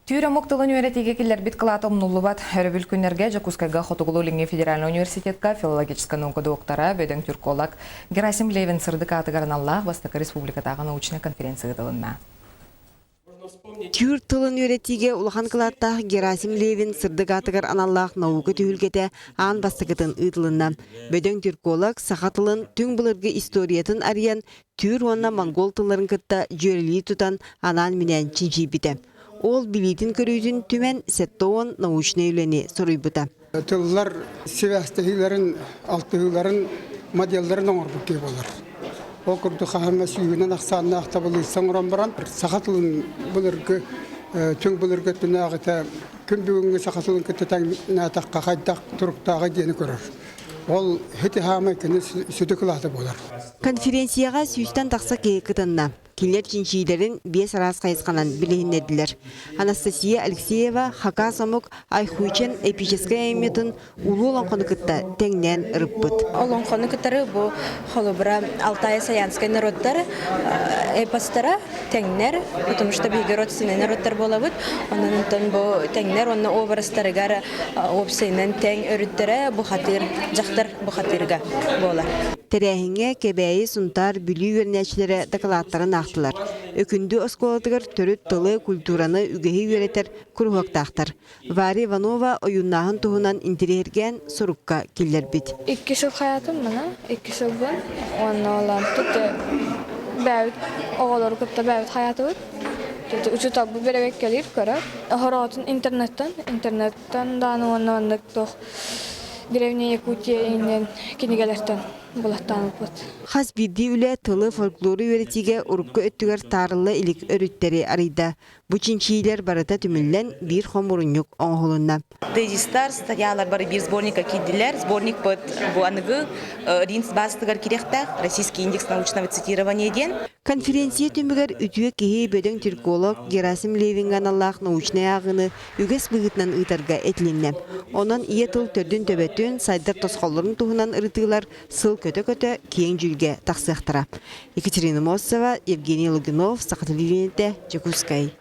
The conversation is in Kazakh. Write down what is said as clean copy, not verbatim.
Түйрәмок тылын өйретеге келер бит қылаты омнулубат әрі күнерге Жакускайга Хотугулулинге Федеральный университетка филологическа наука доктора бөдің түрколог Герасим Левин сырдык атыгарын Аллах Восток Республикатағы научный конференция тылынна. Түйр тылын өйретеге улахан кылаттағы Герасим Левин сырдык атыгар аналлах наука түйілгеті аң бастықытын ұйтылынна. Бөдің түрколог саха тылын түң бұлырғы историятын ариян түйр онна монгол тыларын кытта жөрелі тұтан анан менен чинчи біті. Ол билетин көрүйдін түмен сеттоон научный үлені соруйбыта. Тыллар севястығыларын, алтығыларын, моделдарын оңырбық кей болар. Ол күрді қағанма сүйгінен ақсанына ақтабылы саңыран баран. Сақатылын бұлырғы, түң бұлырғы түні ағыта, күн бүгінгі сақатылын күтті тәңіне таққа қайдақ тұрықтағы дені көрір. Ол хеті хама екені сүті қылаты болар. Конференцияға сүйістен тақса кей кытынна. Келер чинчилерин бес раз кайысқанан билейнедилер. Анастасия Алексеева хака самук айхуйчен эпическая эметін улу олонқоны кытта тәңнен рыппыт. Олонқоны кыттары бұл холубра Алтая Саянская народтар эпостара тәңнер, потому что биге родственный народтар болабыт. Оннан бұл тәңнер, онны образтарыгар опсайнан тәң өріттері бұхатыр, жақтар бұхатырға болар. Терәһиңе кебәйі сунтар бүлі өрнәчлері докладтарын ақтылар. Өкінді осколадығыр төріт тылы культураны үгеhi өретер күрғақтақтар. Вари Иванова ойыннағын тұғынан интерерген сұрыққа келер бит. 2 жыл hayatım bana, 2 jıl bun. Onu olan tuttu. Bävit oğulları kıpta bävit hayatı var. Uçu tabi berevek gelir kara. Horatın internetten dağını onunla toq. Древняя Якутия инден кинегалерден булаттан бут. Хас бирди үле тылы фольклоры өретиге урукка өттүгөр тарылы илик өрүттери арыйда. Бу чинчилер барыта түмүллен бир хомурунюк оңголунна. Тезистар статьялар бары бир сборника кидилер. Сборник под бу аныгы ринс базтыгар кирехта Российский индекс научного цитирования ден. Конференция түмүгөр үтүө кеһи бөдөң түрколог Герасим Левин аналлах научный агыны үгес быгытнан ыйтарга этилинне. Онон ие тыл төрдүн төбөтүн сайдар тосқолларын туһунан ырытыылар сыл көтө-көтө кең жүлге тақсыақтыра. Екатерина Мосова, Евгений Логинов, Сақатылы Ленте, Жакускай.